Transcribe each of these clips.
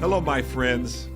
Hello, my friends.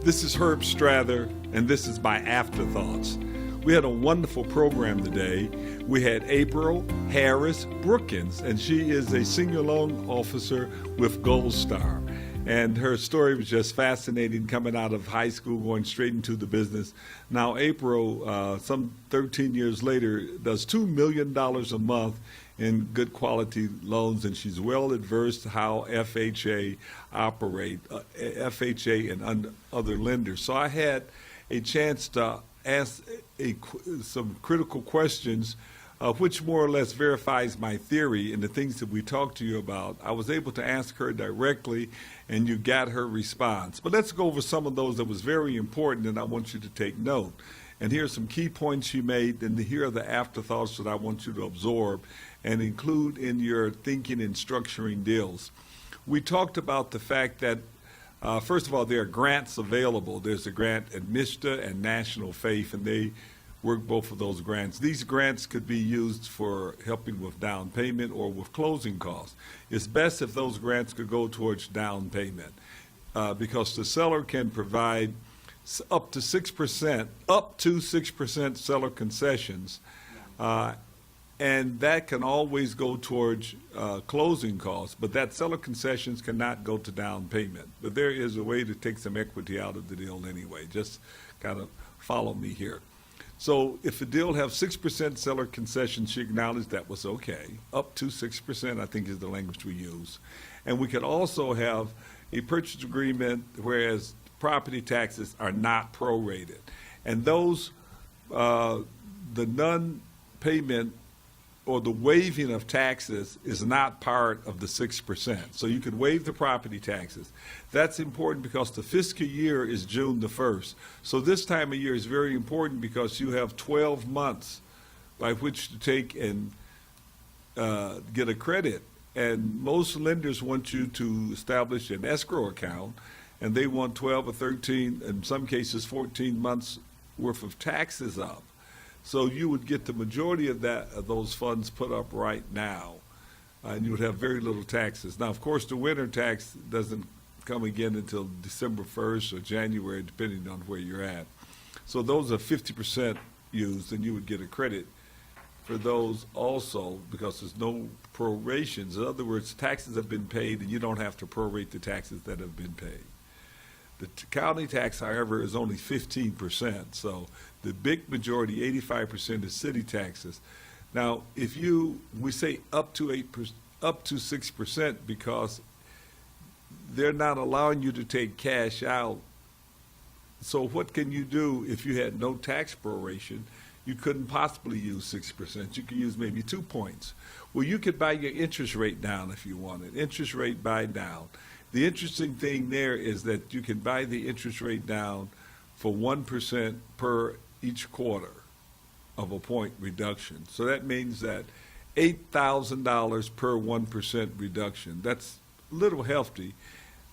This is Herb Strather, and this is my Afterthoughts. We had a wonderful program today. We had April Harris Brookins, and she is a senior loan officer with Gold Star. And her story was just fascinating, coming out of high school, going straight into the business. Now, April, some 13 years later, does $2 million a month in good quality loans, and she's well adversed to how FHA operate, FHA and other lenders. So I had a chance to ask some critical questions, which more or less verifies my theory and the things that we talked to you about. I was able to ask her directly, and you got her response. But let's go over some of those that was very important, and I want you to take note. And here are some key points she made, and here are the afterthoughts that I want you to absorb and include in your thinking and structuring deals. We talked about the fact that, first of all, there are grants available. There's a grant at MISTA and National Faith, and they work both of those grants. These grants could be used for helping with down payment or with closing costs. It's best if those grants could go towards down payment because the seller can provide up to 6% seller concessions, and that can always go towards closing costs, but that seller concessions cannot go to down payment. But there is a way to take some equity out of the deal anyway. Just kind of follow me here. So if the deal have 6% seller concession, she acknowledged that was okay. Up to 6%, I think, is the language we use. And we could also have a purchase agreement, whereas property taxes are not prorated. And those, the non-payment or the waiving of taxes is not part of the 6%. So you could waive the property taxes. That's important because the fiscal year is June the 1st. So this time of year is very important because you have 12 months by which to take and get a credit. And most lenders want you to establish an escrow account, and they want 12 or 13, in some cases 14 months worth of taxes up. So you would get the majority of those funds put up right now, and you would have very little taxes. Now, of course, the winter tax doesn't come again until December 1st or January, depending on where you're at. So those are 50% used, and you would get a credit for those also because there's no prorations. In other words, taxes have been paid, and you don't have to prorate the taxes that have been paid. The county tax, however, is only 15%, so the big majority, 85%, is city taxes. Now, if we say up to 6% because they're not allowing you to take cash out. So what can you do if you had no tax proration? You couldn't possibly use 6%. You could use maybe 2 points. Well, you could buy your interest rate down if you wanted. Interest rate buy down. The interesting thing there is that you can buy the interest rate down for 1% per each quarter of a point reduction. So that means that $8,000 per 1% reduction. That's a little hefty.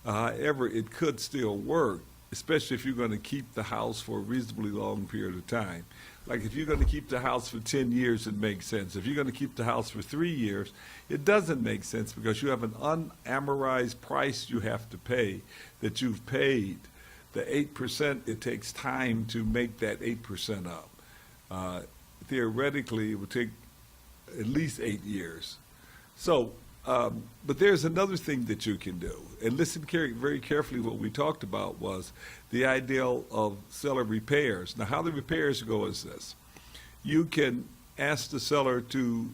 However, it could still work, especially if you're going to keep the house for a reasonably long period of time. Like if you're going to keep the house for 10 years, it makes sense. If you're going to keep the house for 3 years, it doesn't make sense because you have an unamortized price you have to pay that you've paid. The 8%, it takes time to make that 8% up. Theoretically, it would take at least 8 years. So, but there's another thing that you can do. And listen very carefully, what we talked about was the ideal of seller repairs. Now, how the repairs go is this. You can ask the seller to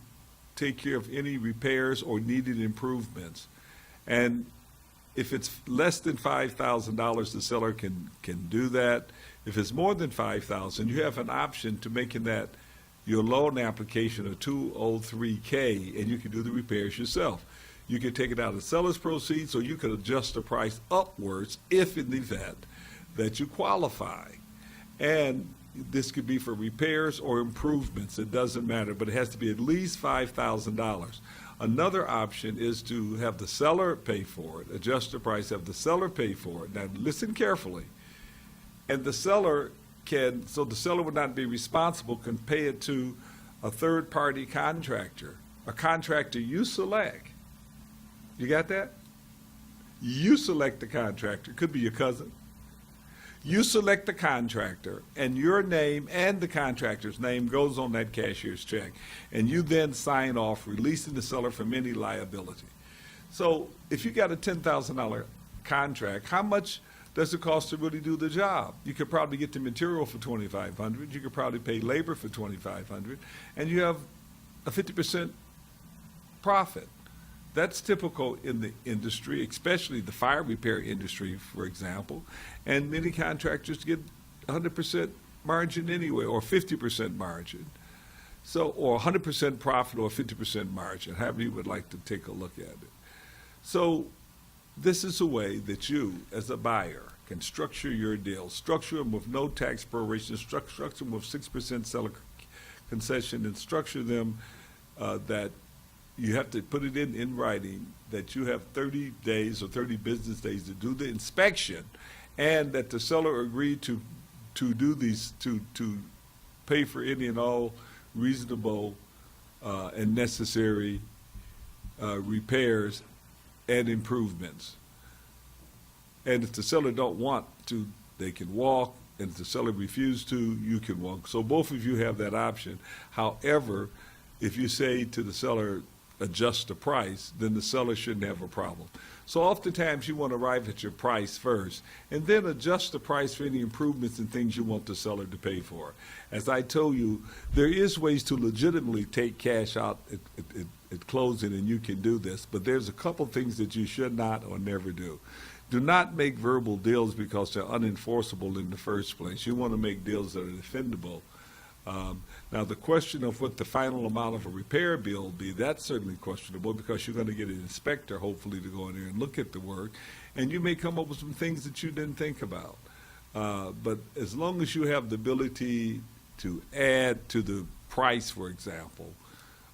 take care of any repairs or needed improvements. And if it's less than $5,000, the seller can do that. If it's more than $5,000, you have an option to making that your loan application a 203K, and you can do the repairs yourself. You can take it out of seller's proceeds, or you can adjust the price upwards if in the event that you qualify. And this could be for repairs or improvements. It doesn't matter, but it has to be at least $5,000. Another option is to have the seller pay for it, adjust the price, have the seller pay for it. Now, listen carefully. And the seller so the seller would not be responsible, can pay it to a third-party contractor, a contractor you select. You got that? You select the contractor. It could be your cousin. You select the contractor, and your name and the contractor's name goes on that cashier's check. And you then sign off, releasing the seller from any liability. So if you got a $10,000 contract, how much does it cost to really do the job? You could probably get the material for $2,500. You could probably pay labor for $2,500, and you have a 50% profit. That's typical in the industry, especially the fire repair industry, for example. And many contractors get 100% margin anyway, or 50% margin. So, or 100% profit or 50% margin, however you would like to take a look at it. So this is a way that you, as a buyer, can structure your deals. Structure them with no tax proration, structure them with 6% seller concession, and structure them that you have to put it in writing that you have 30 days or 30 business days to do the inspection, and that the seller agreed to do these, to pay for any and all reasonable and necessary repairs and improvements. And if the seller don't want to, they can walk, and if the seller refuses to, you can walk. So both of you have that option. However, if you say to the seller, adjust the price, then the seller shouldn't have a problem. So oftentimes you want to arrive at your price first, and then adjust the price for any improvements and things you want the seller to pay for. As I told you, there is ways to legitimately take cash out at closing, and you can do this, but there's a couple things that you should not or never do. Do not make verbal deals because they're unenforceable in the first place. You want to make deals that are defendable. Now, the question of what the final amount of a repair bill will be, that's certainly questionable, because you're going to get an inspector, hopefully, to go in there and look at the work, and you may come up with some things that you didn't think about. But as long as you have the ability to add to the price, for example,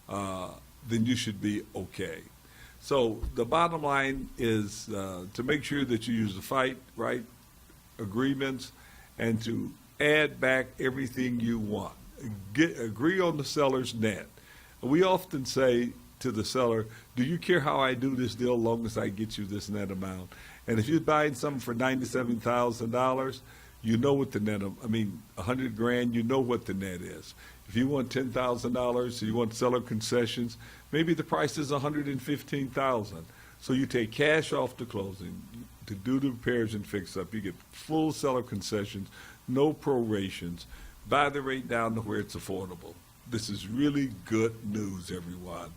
then you should be okay. So the bottom line is to make sure that you use the fight right agreements, and to add back everything you want. Agree on the seller's net. We often say to the seller, do you care how I do this deal, long as I get you this net amount? And if you're buying something for $97,000, you know what the net, $100,000, you know what the net is. If you want $10,000, so you want seller concessions, maybe the price is $115,000. So you take cash off the closing to do the repairs and fix up. You get full seller concessions, no prorations. Buy the rate down to where it's affordable. This is really good news, everyone.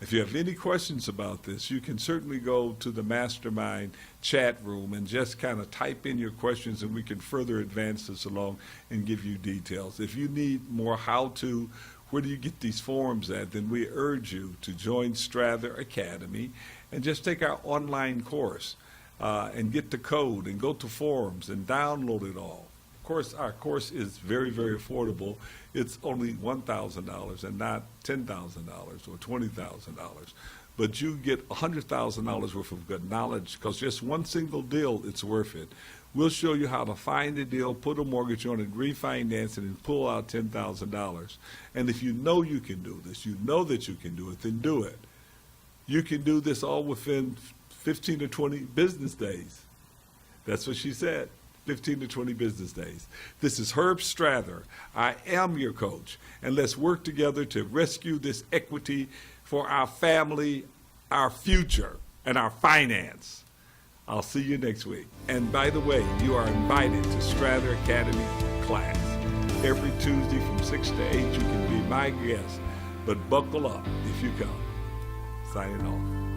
If you have any questions about this, you can certainly go to the Mastermind chat room and just kind of type in your questions, and we can further advance this along and give you details. If you need more how-to, where do you get these forms at, then we urge you to join Strather Academy and just take our online course and get the code and go to forums and download it all. Of course, our course is very, very affordable. It's only $1,000 and not $10,000 or $20,000. But you get $100,000 worth of good knowledge, because just one single deal, it's worth it. We'll show you how to find a deal, put a mortgage on it, refinance it, and pull out $10,000. And if you know you can do this, you know that you can do it, then do it. You can do this all within 15 to 20 business days. That's what she said. 15 to 20 business days. This is Herb Strather. I am your coach, and let's work together to rescue this equity for our family, our future, and our finance. I'll see you next week. And by the way, you are invited to Strather Academy class. Every Tuesday from 6 to 8, you can be my guest, but buckle up if you come. Signing off.